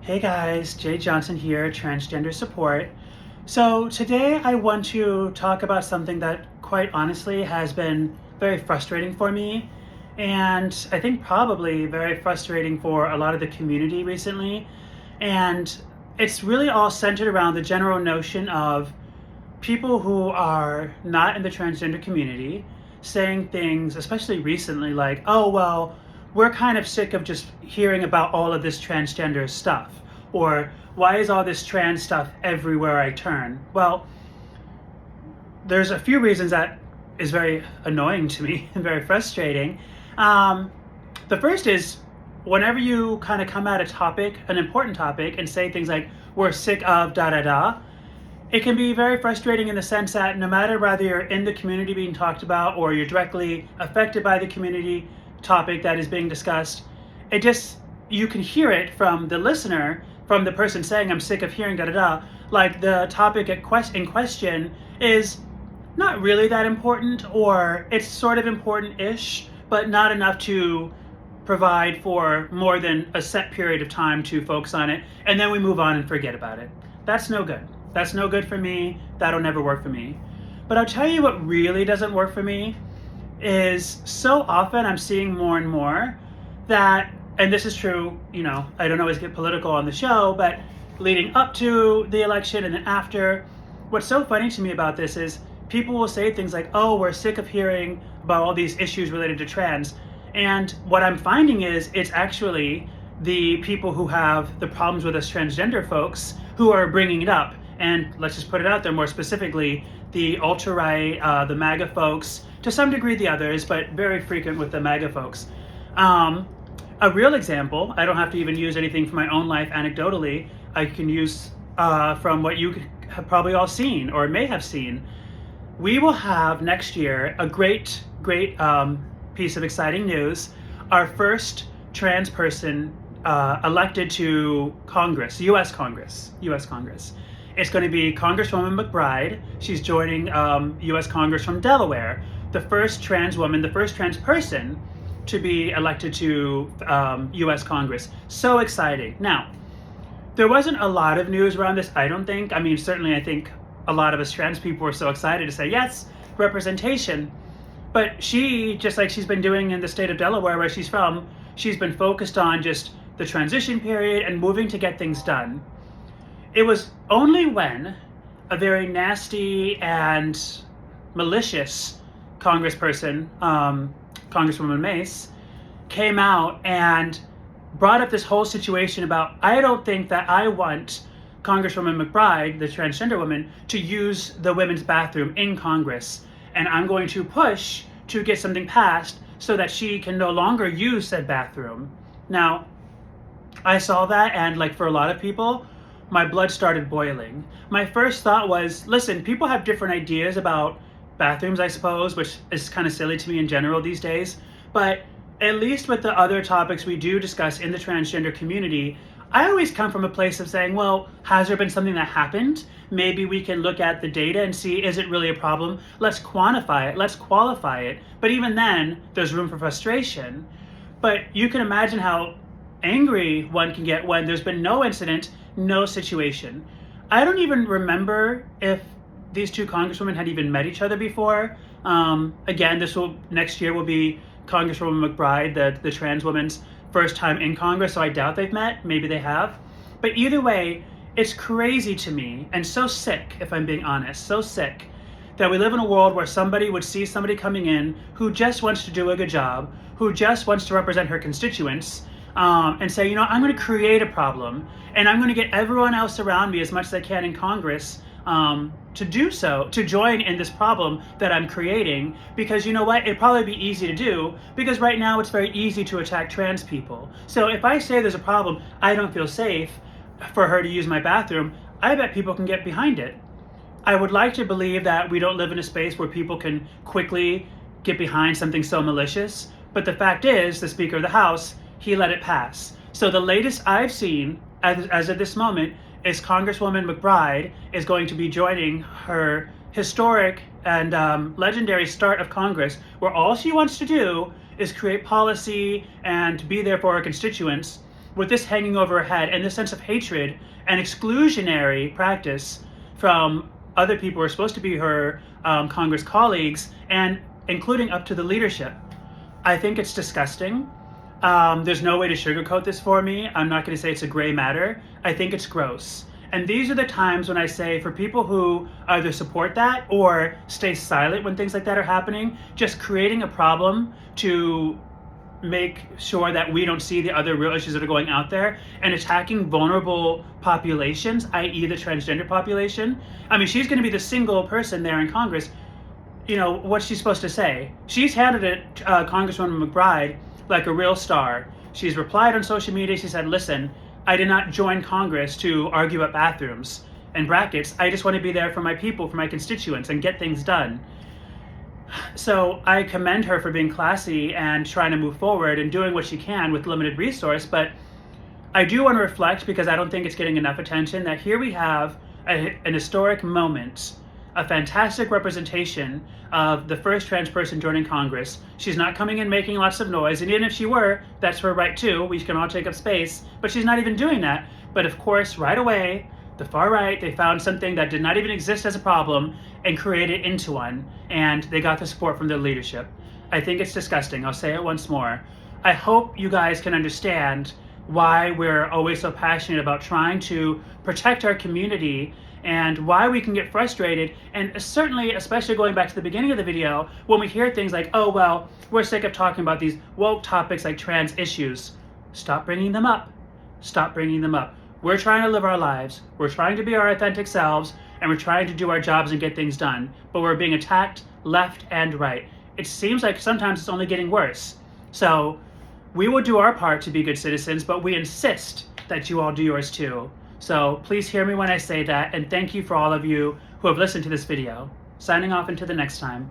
Hey guys, Jay Johnson here, Transgender Support. So today I want to talk about something that quite honestly has been very frustrating for me, and I think probably very frustrating for a lot of the community recently. And it's really all centered around the general notion of people who are not in the transgender community saying things, especially recently, like, oh, well, we're kind of sick of just hearing about all of this transgender stuff. Or why is all this trans stuff everywhere I turn? Well, there's a few reasons that is very annoying to me and very frustrating. The first is whenever you kind of come at a topic, an important topic, and say things like, we're sick of da da da, it can be very frustrating in the sense that no matter whether you're in the community being talked about or you're directly affected by the community topic that is being discussed, you can hear it from the listener, from the person saying, I'm sick of hearing da da da, like the topic in question is not really that important, or it's sort of important-ish, but not enough to provide for more than a set period of time to focus on it, and then we move on and forget about it. That's no good. That's no good for me. That'll never work for me. But I'll tell you what really doesn't work for me is so often I'm seeing more and more that, and this is true, I don't always get political on the show, but leading up to the election and then after, what's so funny to me about this is people will say things like, oh, we're sick of hearing about all these issues related to trans. And what I'm finding is it's actually the people who have the problems with us transgender folks who are bringing it up. And let's just put it out there more specifically, the ultra-right, the MAGA folks, to some degree the others, but very frequent with the MAGA folks. A real example, I don't have to even use anything from my own life anecdotally, I can use from what you have probably all seen or may have seen. We will have next year a great piece of exciting news. Our first trans person elected to Congress, U.S. Congress. It's going to be Congresswoman McBride. She's joining U.S. Congress from Delaware. The first trans woman, the first trans person to be elected to U.S. Congress. So exciting. Now, there wasn't a lot of news around this, I don't think. I mean, certainly I think a lot of us trans people were so excited to say, yes, representation. But she, just like she's been doing in the state of Delaware where she's from, she's been focused on just the transition period and moving to get things done. It was only when a very nasty and malicious congressperson, Congresswoman Mace, came out and brought up this whole situation about, I don't think that I want Congresswoman McBride, the transgender woman, to use the women's bathroom in Congress. And I'm going to push to get something passed so that she can no longer use said bathroom. Now, I saw that, and like for a lot of people, my blood started boiling. My first thought was, listen, people have different ideas about bathrooms, I suppose, which is kind of silly to me in general these days. But at least with the other topics we do discuss in the transgender community, I always come from a place of saying, well, has there been something that happened? Maybe we can look at the data and see, is it really a problem? Let's quantify it, let's qualify it. But even then, there's room for frustration. But you can imagine how angry one can get when there's been no incident, no situation. I don't even remember if these two congresswomen had even met each other before. Again, next year will be Congresswoman McBride, the trans woman's first time in Congress, so I doubt they've met. Maybe they have. But either way, it's crazy to me and so sick, if I'm being honest, so sick that we live in a world where somebody would see somebody coming in who just wants to do a good job, who just wants to represent her constituents, and say, I'm going to create a problem, and I'm going to get everyone else around me as much as I can in Congress to do so, to join in this problem that I'm creating, because you know what, it'd probably be easy to do, because right now it's very easy to attack trans people. So if I say there's a problem, I don't feel safe for her to use my bathroom, I bet people can get behind it. I would like to believe that we don't live in a space where people can quickly get behind something so malicious, but the fact is, the Speaker of the House, he let it pass. So the latest I've seen, as of this moment, is Congresswoman McBride is going to be joining her historic and legendary start of Congress, where all she wants to do is create policy and be there for her constituents. with this hanging over her head and this sense of hatred and exclusionary practice from other people who are supposed to be her Congress colleagues, and including up to the leadership. I think it's disgusting. There's no way to sugarcoat this for me. I'm not going to say it's a gray matter. I think it's gross. And these are the times when I say, for people who either support that or stay silent when things like that are happening, just creating a problem to make sure that we don't see the other real issues that are going out there and attacking vulnerable populations, i.e. the transgender population. I mean, she's going to be the single person there in Congress. You know, what's she supposed to say? She's handled it, Congresswoman McBride, like a real star. She's replied on social media. She said, listen, I did not join Congress to argue about bathrooms. In brackets, I just want to be there for my people, for my constituents, and get things done. So I commend her for being classy and trying to move forward and doing what she can with limited resource. But I do want to reflect, because I don't think it's getting enough attention, that here we have an historic moment, a fantastic representation of the first trans person joining Congress. She's not coming in making lots of noise, and even if she were, that's her right too. We can all take up space, but she's not even doing that. But of course, right away, the far right, they found something that did not even exist as a problem and created it into one, and they got the support from their leadership. I think it's disgusting. I'll say it once more. I hope you guys can understand why we're always so passionate about trying to protect our community, and why we can get frustrated, and certainly, especially going back to the beginning of the video, when we hear things like, oh, well, we're sick of talking about these woke topics like trans issues. Stop bringing them up. Stop bringing them up. We're trying to live our lives. We're trying to be our authentic selves, and we're trying to do our jobs and get things done. But we're being attacked left and right. It seems like sometimes it's only getting worse. So we will do our part to be good citizens, but we insist that you all do yours too. So please hear me when I say that, and thank you for all of you who have listened to this video. Signing off until the next time.